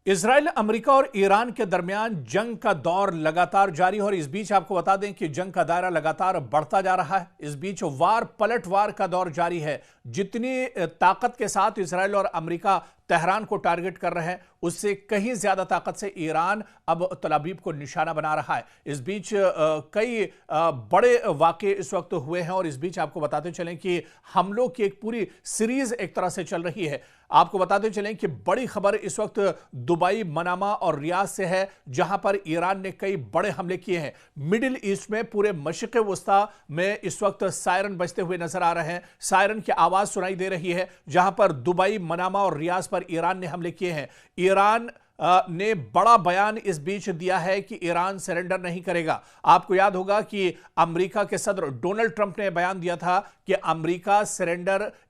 Israel, America और Iran के दरमियान जंग का दौर लगातार जारी है और इस बीच आपको बता दें कि जंग का दायरा लगातार बढ़ता जा रहा है। इस बीच वार पलटवार का दौर जारी है। जितनी ताकत के साथ इजराइल और अमेरिका तेहरान को टारगेट कर रहे हैं, उससे कहीं ज्यादा ताकत से ईरान अब तल अवीव को निशाना बना रहा है। इस बीच कई बड़े वाक़े इस वक्त हुए हैं और इस बीच आपको बताते चलें कि हमलों की एक पूरी सीरीज एक तरह से चल रही है। आपको बताते चलें कि बड़ी खबर इस वक्त दुबई, मनामा और रियाद से है, जहां पर ईरान ने कई बड़े हमले किए हैं। मिडिल ईस्ट में पूरे मशरिक़ वस्ता में इस वक्त सायरन बजते हुए नजर आ रहे हैं। सायरन की आवाज सुनाई दे रही है, जहां पर दुबई, मनामा और रियाद पर ईरान ने हमले किए हैं। ईरान ने बड़ा बयान इस बीच दिया है कि ईरान सरेंडर नहीं करेगा। आपको याद होगा कि अमेरिका के सदर डोनाल्ड ट्रंप ने बयान दिया था कि अमेरिका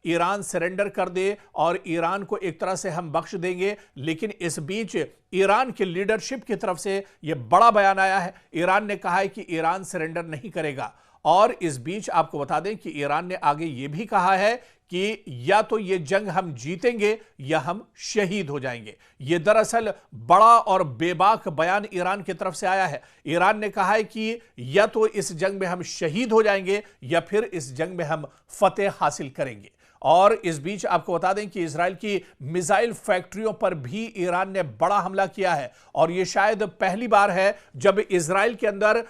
ईरान सरेंडर कर दे और ईरान को एक तरह से हम बख्श देंगे। लेकिन इस बीच ईरान के लीडरशिप की तरफ से यह बड़ा बयान आया है। ईरान ने कहा है कि ईरान सरेंडर नहीं करेगा। और इस बीच आपको बता दें कि ईरान ने आगे यह भी कहा है कि या तो ये जंग हम जीतेंगे या हम शहीद हो जाएंगे। यह दरअसल बड़ा और बेबाक बयान ईरान की तरफ से आया है। ईरान ने कहा है कि या तो इस जंग में हम शहीद हो जाएंगे या फिर इस जंग में हम फतेह हासिल करेंगे। और इस बीच आपको बता दें कि इजराइल की मिसाइल फैक्ट्रियों पर भी ईरान ने बड़ा हमला किया है और यह शायद पहली बार है जब इजराइल के अंदर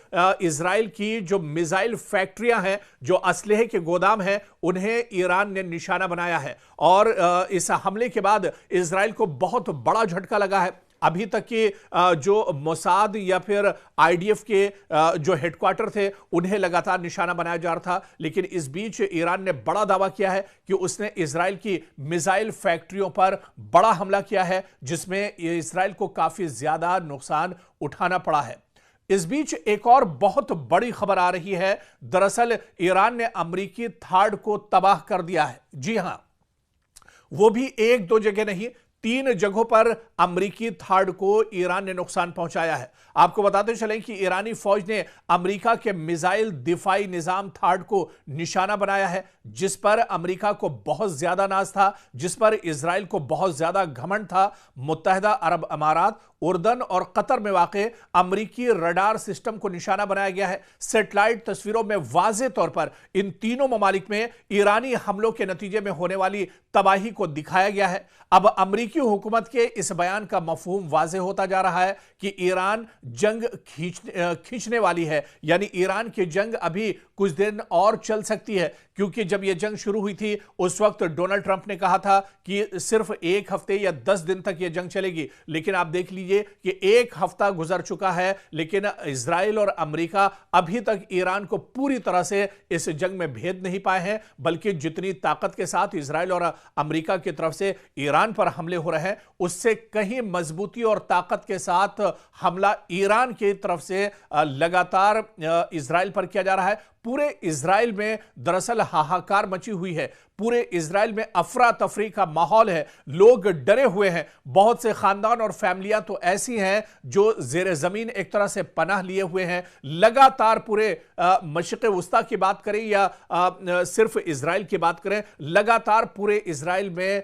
इजराइल की जो मिसाइल फैक्ट्रियां हैं, जो असलहे के गोदाम हैं, उन्हें ईरान ने निशाना बनाया है। और इस हमले के बाद इजराइल को बहुत बड़ा झटका लगा है। अभी तक के जो मोसाद या फिर आईडीएफ के जो हेडक्वार्टर थे, उन्हें लगातार निशाना बनाया जा रहा था। लेकिन इस बीच ईरान ने बड़ा दावा किया है कि उसने इजराइल की मिसाइल फैक्ट्रियों पर बड़ा हमला किया है, जिसमें इजराइल को काफी ज्यादा नुकसान उठाना पड़ा है। इस बीच एक और बहुत बड़ी खबर आ रही है। दरअसल ईरान ने अमेरिकी थार्ड को तबाह कर दिया है। जी हां, वो भी एक दो जगह नहीं, 3 जगहों पर अमेरिकी थार्ड को ईरान ने नुकसान पहुंचाया है। आपको बताते चलें कि ईरानी फौज ने अमेरिका के मिसाइल दिफाई निजाम थार्ड को निशाना बनाया है, जिस पर अमेरिका को बहुत ज्यादा नाज था, जिस पर इजराइल को बहुत ज्यादा घमंड था। मुत्तहिदा अरब अमारात, उर्दन और कतर में वाक़ अमेरिकी रडार सिस्टम को निशाना बनाया गया है। सैटेलाइट तस्वीरों में वाज़ेह तौर पर इन तीनों ममालिक में ईरानी हमलों के नतीजे में होने वाली तबाही को दिखाया गया है। अब अमेरिकी हुकूमत के इस बयान का मफहूम वाज़ेह होता जा रहा है कि ईरान जंग खींचने वाली है, यानी ईरान की जंग अभी कुछ दिन और चल सकती है। क्योंकि जब यह जंग शुरू हुई थी, उस वक्त डोनाल्ड ट्रंप ने कहा था कि सिर्फ 1 हफ्ते या 10 दिन तक यह जंग चलेगी। लेकिन आप देख लीजिए कि 1 हफ्ता गुजर चुका है, लेकिन इजराइल और अमेरिका अभी तक ईरान को पूरी तरह से इस जंग में भेद नहीं पाए हैं। बल्कि जितनी ताकत के साथ इजराइल और अमेरिका की तरफ से ईरान पर हमले हो रहे हैं, उससे कहीं मजबूती और ताकत के साथ हमला ईरान की तरफ से लगातार इजराइल पर किया जा रहा है। पूरे इजराइल में दरअसल हाहाकार मची हुई है। पूरे इजराइल में अफरा तफरी का माहौल है। लोग डरे हुए हैं। बहुत से खानदान और फैमिलियां तो ऐसी हैं जो जेर जमीन एक तरह से पनाह लिए हुए हैं। लगातार पूरे मशरिक़ वस्ता की बात करें या सिर्फ इजराइल की बात करें, लगातार पूरे इजराइल में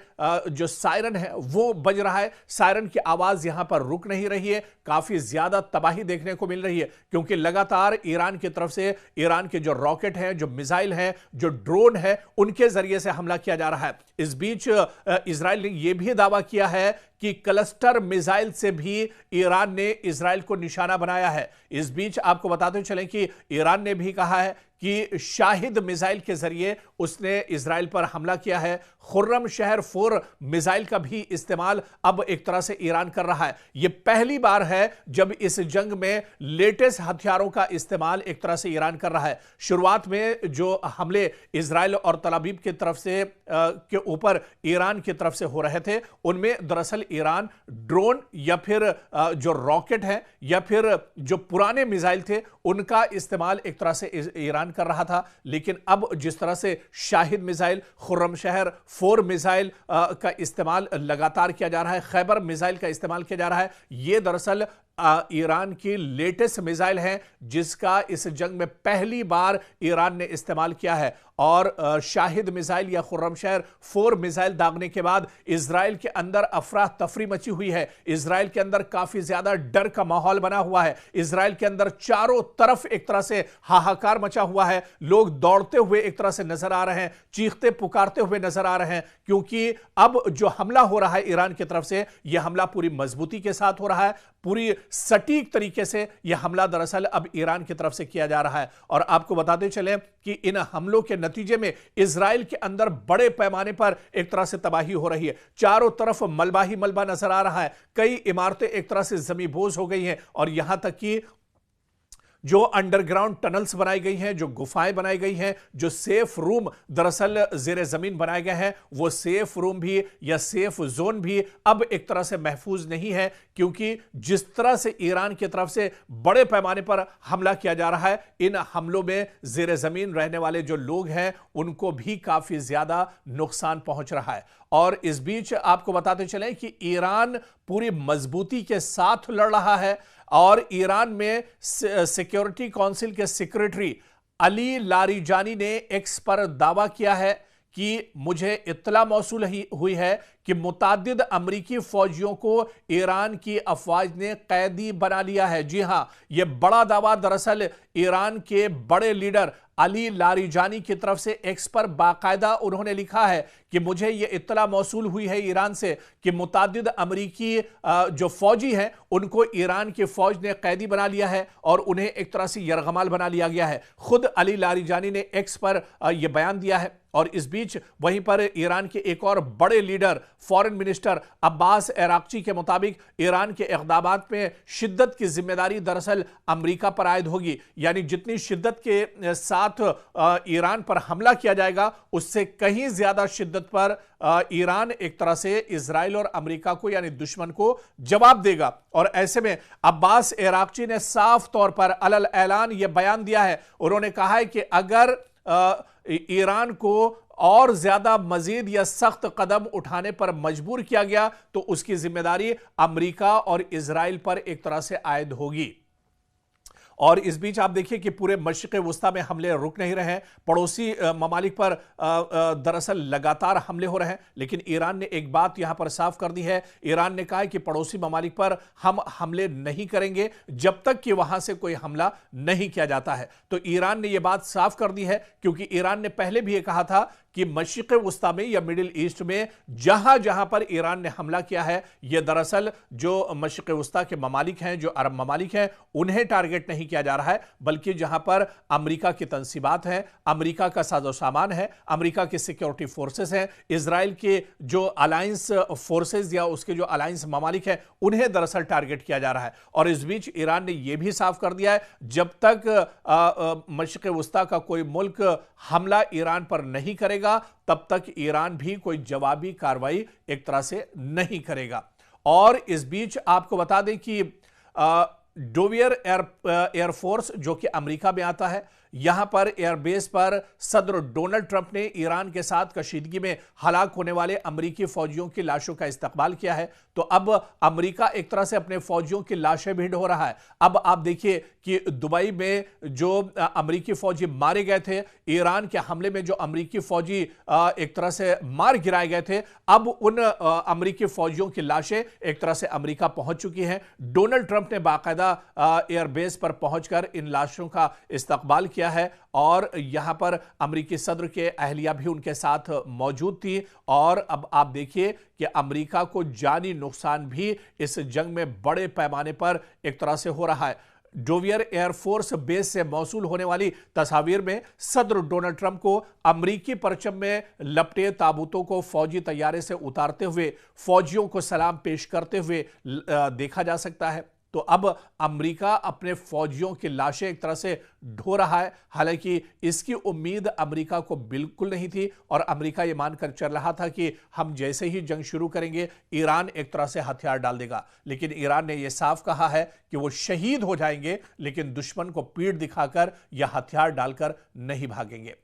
जो सायरन है वो बज रहा है। सायरन की आवाज यहां पर रुक नहीं रही है। काफी ज्यादा तबाही देखने को मिल रही है, क्योंकि लगातार ईरान की तरफ से ईरान के जो रॉकेट हैं, जो मिसाइल हैं, जो ड्रोन है, उनके जरिए से हमला किया जा रहा है। इस बीच इजराइल ने यह भी दावा किया है कि क्लस्टर मिसाइल से भी ईरान ने इजराइल को निशाना बनाया है। इस बीच आपको बताते चलें कि ईरान ने भी कहा है कि शाहिद मिसाइल के जरिए उसने इजराइल पर हमला किया है। खुर्रम शहर 4 मिसाइल का भी इस्तेमाल अब एक तरह से ईरान कर रहा है। यह पहली बार है जब इस जंग में लेटेस्ट हथियारों का इस्तेमाल एक तरह से ईरान कर रहा है। शुरुआत में जो हमले इजराइल और तल अवीव की तरफ से के ऊपर ईरान की तरफ से हो रहे थे, उनमें दरअसल ईरान ड्रोन या फिर जो रॉकेट है या फिर जो पुराने मिसाइल थे, उनका इस्तेमाल एक तरह से ईरान कर रहा था। लेकिन अब जिस तरह से शाहिद मिसाइल, खुर्रम शहर 4 मिसाइल का इस्तेमाल लगातार किया जा रहा है, खैबर मिसाइल का इस्तेमाल किया जा रहा है, यह दरअसल ईरान की लेटेस्ट मिसाइल है जिसका इस जंग में पहली बार ईरान ने इस्तेमाल किया है। और शाहिद मिसाइल या खुर्रमशहर 4 मिसाइल दागने के बाद इजराइल के अंदर अफरा तफरी मची हुई है। इजराइल के अंदर काफी ज्यादा डर का माहौल बना हुआ है। इजराइल के अंदर चारों तरफ एक तरह से हाहाकार मचा हुआ है। लोग दौड़ते हुए एक तरह से नजर आ रहे हैं, चीखते पुकारते हुए नजर आ रहे हैं, क्योंकि अब जो हमला हो रहा है ईरान की तरफ से, यह हमला पूरी मजबूती के साथ हो रहा है, पूरी सटीक तरीके से यह हमला दरअसल अब ईरान की तरफ से किया जा रहा है। और आपको बताते चलें कि इन हमलों के नतीजे में इजराइल के अंदर बड़े पैमाने पर एक तरह से तबाही हो रही है। चारों तरफ मलबा ही मलबा नजर आ रहा है। कई इमारतें एक तरह से जमींबोज हो गई हैं और यहां तक कि जो अंडरग्राउंड टनल्स बनाई गई हैं, जो गुफाएं बनाई गई हैं, जो सेफ रूम दरअसल जेर जमीन बनाए गए हैं, वो सेफ रूम भी या सेफ जोन भी अब एक तरह से महफूज नहीं है, क्योंकि जिस तरह से ईरान की तरफ से बड़े पैमाने पर हमला किया जा रहा है, इन हमलों में जेर जमीन रहने वाले जो लोग हैं उनको भी काफी ज्यादा नुकसान पहुंच रहा है। और इस बीच आपको बताते चलें कि ईरान पूरी मजबूती के साथ लड़ रहा है और ईरान में सिक्योरिटी काउंसिल के सेक्रेटरी अली लारिजानी ने एक्स पर दावा किया है कि मुझे इत्तला मौसूल हुई है कि मुताद्दिद अमरीकी फौजियों को ईरान की अफवाज ने कैदी बना लिया है। जी हां, यह बड़ा दावा दरअसल ईरान के बड़े लीडर अली लारिजानी की तरफ से एक्स पर बाकायदा उन्होंने लिखा है कि मुझे यह इत्तला मौसूल हुई है ईरान से कि मुताद्दिद अमरीकी जो फौजी हैं उनको ईरान की फौज ने कैदी बना लिया है और उन्हें एक तरह से यरगमाल बना लिया गया है। खुद अली लारिजानी ने एक्स पर यह बयान दिया है। और इस बीच वहीं पर ईरान के एक और बड़े leader foreign minister Abbas Araghchi के मुताबिक ईरान के इक़दामात में शिद्दत की जिम्मेदारी दरअसल अमेरिका पर आयद होगी। यानी जितनी शिद्दत के साथ ईरान पर हमला किया जाएगा उससे कहीं ज्यादा शिद्दत पर ईरान एक तरह से इजराइल और अमेरिका को यानी दुश्मन को जवाब देगा। और ऐसे में अब्बास अराक्ची ने साफ तौर पर अलल ऐलान यह बयान दिया है। उन्होंने कहा है कि अगर ईरान को और ज्यादा मजीद या सख्त कदम उठाने पर मजबूर किया गया तो उसकी जिम्मेदारी अमेरिका और इजराइल पर एक तरह से आयद होगी। और इस बीच आप देखिए कि पूरे मशरिक़ वुस्ता में हमले रुक नहीं रहे हैं। पड़ोसी ममालिक पर दरअसल लगातार हमले हो रहे हैं, लेकिन ईरान ने एक बात यहां पर साफ कर दी है। ईरान ने कहा है कि पड़ोसी ममालिक पर हम हमले नहीं करेंगे जब तक कि वहां से कोई हमला नहीं किया जाता है। तो ईरान ने यह बात साफ कर दी है, क्योंकि ईरान ने पहले भी यह कहा था कि मशरिक़ वुस्ता में या मिडिल ईस्ट में जहां जहां पर ईरान ने हमला किया है, यह दरअसल जो मशरिक़ वुस्ता के ममालिक हैं, जो अरब ममालिक हैं, उन्हें टारगेट नहीं किया जा रहा है, बल्कि जहां पर अमेरिका की तंसीबात हैं, अमेरिका का साजो सामान है, अमेरिका की सिक्योरिटी फोर्सेस हैं, इजराइल के जो अलायंस फोर्सेस या उसके जो अलायंस ममालिक हैं, उन्हें दरअसल टारगेट किया जा रहा है। और इस बीच ईरान ने यह भी साफ कर दिया है, जब तक मशरिक़ वुस्ता का कोई मुल्क हमला ईरान पर नहीं करेगा तब तक ईरान भी कोई जवाबी कार्रवाई एक तरह से नहीं करेगा। और इस बीच आपको बता दें कि डोवियर एयरफोर्स जो कि अमेरिका में आता है, यहां पर एयरबेस पर सदर डोनाल्ड ट्रंप ने ईरान के साथ कशीदगी में हलाक होने वाले अमेरिकी फौजियों की लाशों का इस्तकबाल किया है। तो अब अमेरिका एक तरह से अपने फौजियों की लाशें भी ढो रहा है। अब आप देखिए कि दुबई में जो अमेरिकी फौजी मारे गए थे, ईरान के हमले में जो अमेरिकी फौजी एक तरह से मार गिराए गए थे, अब उन अमेरिकी फौजियों की लाशें एक तरह से अमेरिका पहुंच चुकी हैं। डोनाल्ड ट्रंप ने बाकायदा एयरबेस पर पहुंचकर इन लाशों का इस्तकबाल किया है और यहां पर अमेरिकी सदर के अहलिया भी उनके साथ मौजूद थी। और अब आप देखिए कि अमेरिका को जानी नुकसान भी इस जंग में बड़े पैमाने पर एक तरह से हो रहा है। डोवियर एयरफोर्स बेस से मौसूल होने वाली तस्वीर में सदर डोनाल्ड ट्रंप को अमेरिकी परचम में लपटे ताबूतों को फौजी तैयारे से उतारते हुए फौजियों को सलाम पेश करते हुए देखा जा सकता है। तो अब अमेरिका अपने फौजियों की लाशें एक तरह से ढो रहा है। हालांकि इसकी उम्मीद अमेरिका को बिल्कुल नहीं थी और अमेरिका ये मानकर चल रहा था कि हम जैसे ही जंग शुरू करेंगे ईरान एक तरह से हथियार डाल देगा, लेकिन ईरान ने यह साफ कहा है कि वो शहीद हो जाएंगे लेकिन दुश्मन को पीठ दिखाकर या हथियार डालकर नहीं भागेंगे।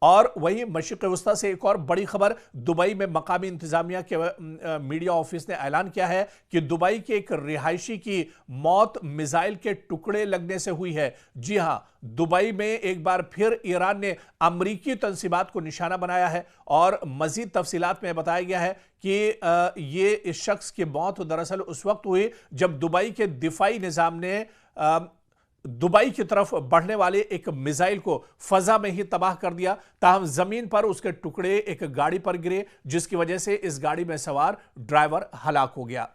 और वहीं मशरिक़ वस्ता से एक और बड़ी खबर, दुबई में मकामी इंतजामिया के मीडिया ऑफिस ने ऐलान किया है कि दुबई के एक रिहायशी की मौत मिसाइल के टुकड़े लगने से हुई है। जी हां, दुबई में एक बार फिर ईरान ने अमरीकी तंसीबात को निशाना बनाया है और मजीद तफसीलात में बताया गया है कि ये इस शख्स की मौत दरअसल उस वक्त हुई जब दुबई के दिफाई निजाम ने दुबई की तरफ बढ़ने वाले एक मिसाइल को फजा में ही तबाह कर दिया। ताहम जमीन पर उसके टुकड़े एक गाड़ी पर गिरे, जिसकी वजह से इस गाड़ी में सवार ड्राइवर हलाक हो गया।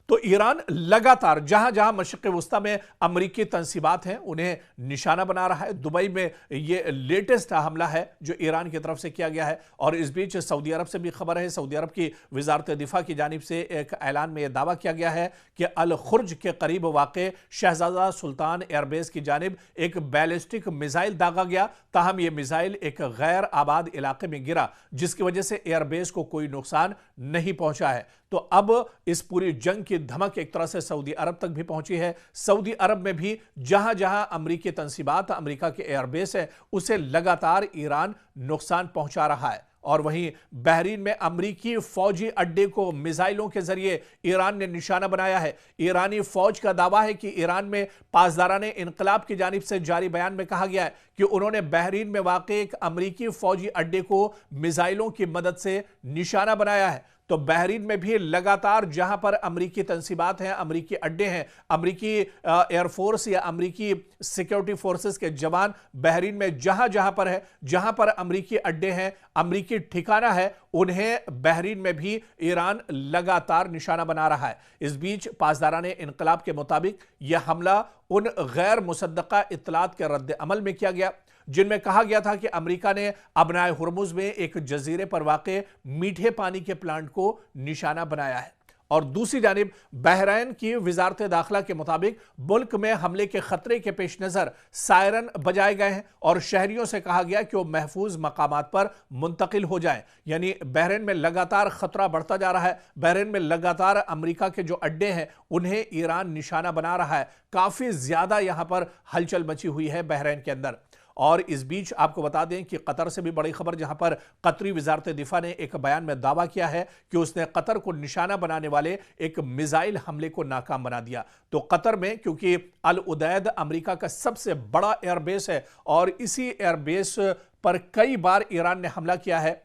तो ईरान लगातार जहां जहां मशरिक़ वस्ता में अमरीकी तंसीबात हैं उन्हें निशाना बना रहा है। दुबई में यह लेटेस्ट हमला है जो ईरान की तरफ से किया गया है। और इस बीच सऊदी अरब से भी खबर है। सऊदी अरब की वजारत दिफा की जानिब से एक ऐलान में यह दावा किया गया है कि अल खुर्ज के करीब वाक़े शहजादा सुल्तान एयरबेस की जानिब एक बैलिस्टिक मिसाइल दागा गया। ताहम यह मिसाइल एक गैर आबाद इलाके में गिरा, जिसकी वजह से एयरबेस को कोई नुकसान नहीं पहुंचा है। तो अब इस पूरी जंग की धमक एक तरह से सऊदी अरब तक भी पहुंची है। सऊदी अरब में भी जहां जहां अमरीकी तंसीबात, अमरीका के एयरबेस है, उसे लगातार ईरान नुकसान पहुंचा रहा है। और वहीं बहरीन में अमरीकी फौजी अड्डे को मिसाइलों के जरिए ईरान ने निशाना बनाया है। ईरानी फौज का दावा है कि ईरान में पासदाराने इनकलाब की जानिब से जारी बयान में कहा गया है कि उन्होंने बहरीन में वाक़े एक अमरीकी फौजी अड्डे को मिसाइलों की मदद से निशाना बनाया है। तो बहरीन में भी लगातार जहां पर अमरीकी तंसीबात हैं, अमरीकी अड्डे हैं, अमरीकी एयरफोर्स या अमरीकी सिक्योरिटी फोर्सेस के जवान बहरीन में जहां जहां पर है, जहां पर अमरीकी अड्डे हैं, अमरीकी ठिकाना है, उन्हें बहरीन में भी ईरान लगातार निशाना बना रहा है। इस बीच पासदाराने इनकलाब के मुताबिक यह हमला उन गैर मुसद्दका इत्तलात के रद्द अमल में किया गया जिनमें कहा गया था कि अमेरिका ने अबनाए हुर्मुज में एक जजीरे पर वाक़े मीठे पानी के प्लांट को निशाना बनाया है। और दूसरी जानिब बहरीन की वजारत दाखिला के मुताबिक मुल्क में हमले के खतरे के पेश नज़र सायरन बजाए गए हैं और शहरियों से कहा गया कि वो महफूज मकामात पर मुंतकिल हो जाएं। यानी बहरीन में लगातार खतरा बढ़ता जा रहा है। बहरीन में लगातार अमेरिका के जो अड्डे हैं उन्हें ईरान निशाना बना रहा है। काफ़ी ज़्यादा यहाँ पर हलचल मची हुई है बहरीन के अंदर। और इस बीच आपको बता दें कि कतर से भी बड़ी खबर, जहां पर कतरी वजारत दिफा ने एक बयान में दावा किया है कि उसने कतर को निशाना बनाने वाले एक मिसाइल हमले को नाकाम बना दिया। तो कतर में, क्योंकि अल उदैद अमेरिका का सबसे बड़ा एयरबेस है और इसी एयरबेस पर कई बार ईरान ने हमला किया है,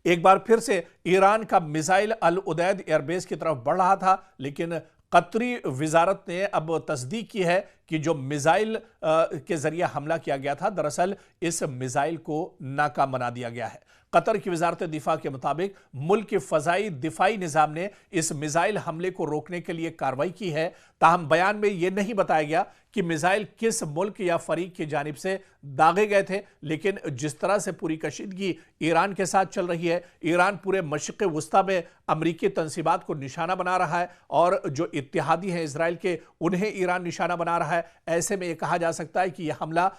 एक बार फिर से ईरान का मिसाइल अल उदैद एयरबेस की तरफ बढ़ रहा था, लेकिन कतरी वजारत ने अब तस्दीक की है कि जो मिसाइल के जरिए हमला किया गया था, दरअसल इस मिसाइल को नाकाम बना दिया गया है। कतर की वजारत दिफा के मुताबिक मुल्क के फजाई दिफाई निज़ाम ने इस मिसाइल हमले को रोकने के लिए कार्रवाई की है। ताहम बयान में यह नहीं बताया गया कि मिसाइल किस मुल्क या फरीक की जानिब से दागे गए थे, लेकिन जिस तरह से पूरी कशीदगी ईरान के साथ चल रही है, ईरान पूरे मशरिक़ वस्ता में अमरीकी तंसीबात को निशाना बना रहा है और जो इत्तेहादी हैं इसराइल के, उन्हें ईरान निशाना बना रहा है। ऐसे में यह कहा जा सकता है कि यह हमला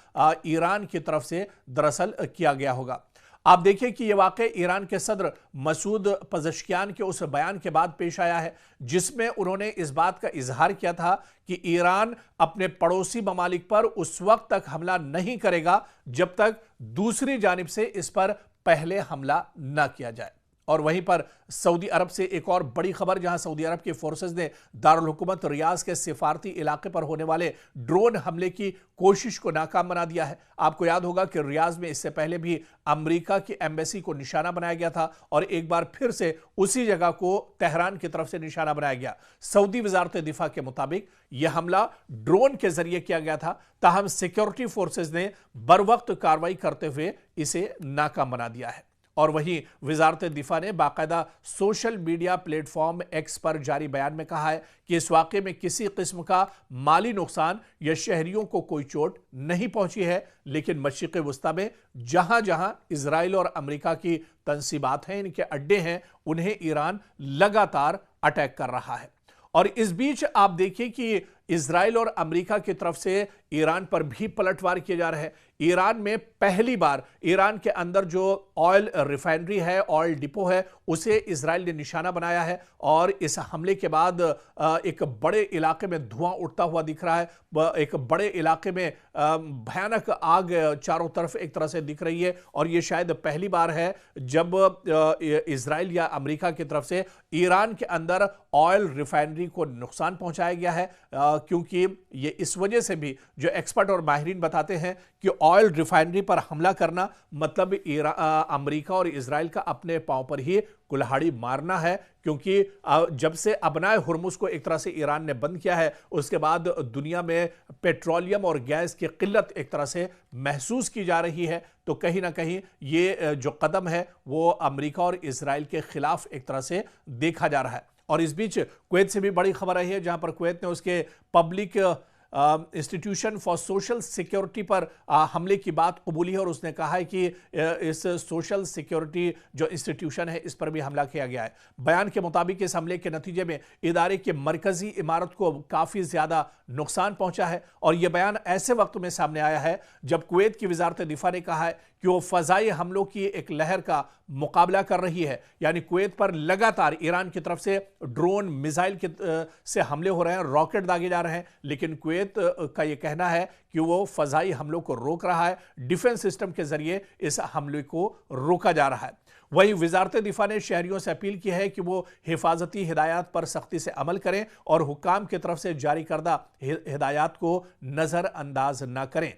ईरान की तरफ से दरअसल किया गया होगा। आप देखिए कि यह वाक़े ईरान के सदर मसूद पज़ेश्कियान के उस बयान के बाद पेश आया है जिसमें उन्होंने इस बात का इजहार किया था कि ईरान अपने पड़ोसी ममालिक पर उस वक्त तक हमला नहीं करेगा जब तक दूसरी जानिब से इस पर पहले हमला न किया जाए। और वहीं पर सऊदी अरब से एक और बड़ी खबर, जहां सऊदी अरब की फोर्सेस ने दारुल हुकूमत रियाज के सिफारती इलाके पर होने वाले ड्रोन हमले की कोशिश को नाकाम बना दिया है। आपको याद होगा कि रियाज में इससे पहले भी अमेरिका की एम्बेसी को निशाना बनाया गया था और एक बार फिर से उसी जगह को तेहरान की तरफ से निशाना बनाया गया। सऊदी वजारत दिफा के मुताबिक यह हमला ड्रोन के जरिए किया गया था, ताहम सिक्योरिटी फोर्सेज ने बरवक्त कार्रवाई करते हुए इसे नाकाम बना दिया है। और वहीं वजारत दिफा ने बाकायदा सोशल मीडिया प्लेटफॉर्म एक्स पर जारी बयान में कहा है कि इस वाक़े में किसी किस्म का माली नुकसान या शहरियों को कोई चोट नहीं पहुंची है, लेकिन मशरिक़ वस्ता में जहां जहां इजराइल और अमेरिका की तंसीबात हैं, इनके अड्डे हैं, उन्हें ईरान लगातार अटैक कर रहा है। और इस बीच आप देखिए कि इजराइल और अमेरिका की तरफ से ईरान पर भी पलटवार किए जा रहे हैं। ईरान में पहली बार ईरान के अंदर जो ऑयल रिफाइनरी है, ऑयल डिपो है, उसे इजराइल ने निशाना बनाया है और इस हमले के बाद एक बड़े इलाके में धुआं उठता हुआ दिख रहा है। एक बड़े इलाके में भयानक आग चारों तरफ एक तरह से दिख रही है और यह शायद पहली बार है जब इजराइल या अमेरिका की तरफ से ईरान के अंदर ऑयल रिफाइनरी को नुकसान पहुंचाया गया है, क्योंकि ये इस वजह से भी जो एक्सपर्ट और माहिरीन बताते हैं कि ऑयल रिफाइनरी पर हमला करना मतलब अमेरिका और इजराइल का अपने पांव पर ही कुल्हाड़ी मारना है, क्योंकि जब से अबनाए हुर्मुज को एक तरह से ईरान ने बंद किया है उसके बाद दुनिया में पेट्रोलियम और गैस की किल्लत एक तरह से महसूस की जा रही है। तो कहीं ना कहीं ये जो कदम है वो अमेरिका और इजराइल के खिलाफ एक तरह से देखा जा रहा है। और इस बीच कुवैत से भी बड़ी खबर आई है, जहां पर कुवैत ने उसके public institution for social security पर हमले की बात कबूली है और उसने कहा है कि इस सोशल सिक्योरिटी जो इंस्टीट्यूशन है इस पर भी हमला किया गया है। बयान के मुताबिक इस हमले के नतीजे में इदारे के मरकजी इमारत को काफ़ी ज़्यादा नुकसान पहुंचा है और यह बयान ऐसे वक्त में सामने आया है जब कुवैत की वजारत दिफा ने कहा है कि वो फ़ज़ाई हमलों की एक लहर का मुकाबला कर रही है। यानी कुवैत पर लगातार ईरान की तरफ से ड्रोन मिसाइल से हमले हो रहे हैं, रॉकेट दागे जा रहे हैं, लेकिन कुवैत का यह कहना है कि वो फ़ज़ाई हमलों को रोक रहा है, डिफेंस सिस्टम के जरिए इस हमले को रोका जा रहा है। वहीं वजारत दिफा ने शहरियों से अपील की है कि वो हिफाजती हिदायत पर सख्ती से अमल करें और हुक्काम की तरफ से जारी करदा हिदायत को नज़रअंदाज न करें।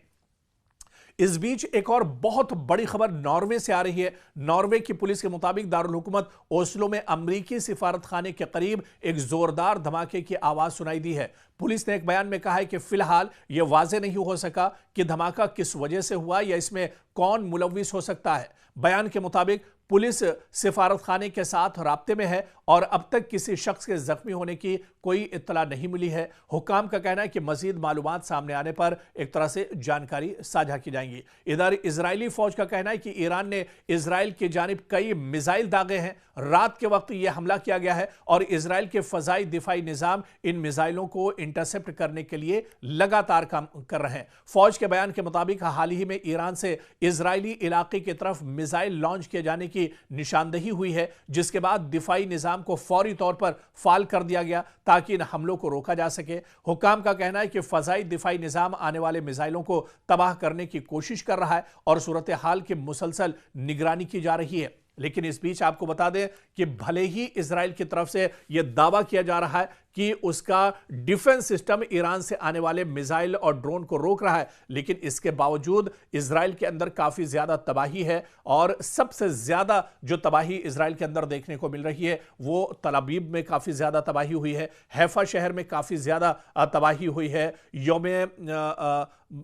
इस बीच एक और बहुत बड़ी खबर नॉर्वे से आ रही है। नॉर्वे की पुलिस के मुताबिक दारुल हुकूमत ओस्लो में अमरीकी सिफारत खाने के करीब एक जोरदार धमाके की आवाज सुनाई दी है। पुलिस ने एक बयान में कहा है कि फिलहाल यह वाज़ेह नहीं हो सका कि धमाका किस वजह से हुआ या इसमें कौन मुलविस हो सकता है। बयान के मुताबिक पुलिस सिफारत खाने के साथ राब्ते में है और अब तक किसी शख्स के जख्मी होने की कोई इत्तला नहीं मिली है। हुक्काम का कहना है कि मजीद मालूमात सामने आने पर एक तरह से जानकारी साझा की जाएंगी। इधर इजरायली फौज का कहना है कि ईरान ने इजराइल की जानिब कई मिसाइल दागे हैं। रात के वक्त यह हमला किया गया है और इजराइल के फजाई दिफाई निजाम इन मिसाइलों को इंटरसेप्ट करने के लिए लगातार काम कर रहे हैं। फौज के बयान के मुताबिक हाल ही में ईरान से इजरायली इलाके की तरफ मिसाइल लॉन्च किए जाने की निशानदेही हुई है, जिसके बाद दिफाई निजाम को फौरी तौर पर फाल कर दिया गया ताकि इन हमलों को रोका जा सके। हुक्काम का कहना है कि फजाई दिफाई निजाम आने वाले मिसाइलों को तबाह करने की कोशिश कर रहा है और सूरत हाल की मुसलसल निगरानी की जा रही है। लेकिन इस बीच आपको बता दें कि भले ही इजराइल की तरफ से यह दावा किया जा रहा है कि उसका डिफेंस सिस्टम ईरान से आने वाले मिसाइल और ड्रोन को रोक रहा है, लेकिन इसके बावजूद इजराइल के अंदर काफी ज्यादा तबाही है और सबसे ज्यादा जो तबाही इजराइल के अंदर देखने को मिल रही है वो तल अबीब में काफी ज्यादा तबाही हुई है, हैफा शहर में काफी ज्यादा तबाही हुई है, यौमे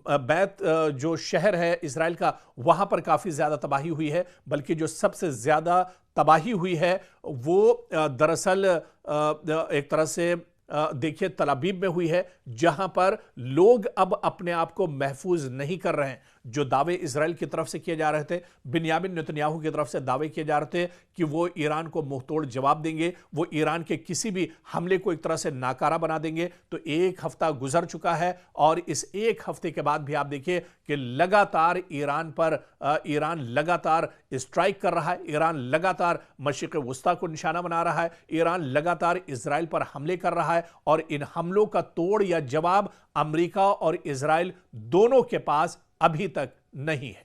बैत जो शहर है इजराइल का वहां पर काफी ज्यादा तबाही हुई है। बल्कि जो सबसे ज्यादा तबाही हुई है वो दरअसल एक तरह से देखिए तल अबीब में हुई है, जहां पर लोग अब अपने आप को महफूज नहीं कर रहे हैं। जो दावे इजराइल की तरफ से किए जा रहे थे, बिन्यामिन नेतन्याहू की तरफ से दावे किए जा रहे थे कि वो ईरान को मुंहतोड़ जवाब देंगे, वो ईरान के किसी भी हमले को एक तरह से नाकारा बना देंगे, तो एक हफ्ता गुजर चुका है और इस एक हफ्ते के बाद भी आप देखिए कि लगातार ईरान लगातार स्ट्राइक कर रहा है, ईरान लगातार मशरिक़ वुस्ता को निशाना बना रहा है, ईरान लगातार इजराइल पर हमले कर रहा है और इन हमलों का तोड़ या जवाब अमेरिका और इजराइल दोनों के पास अभी तक नहीं है।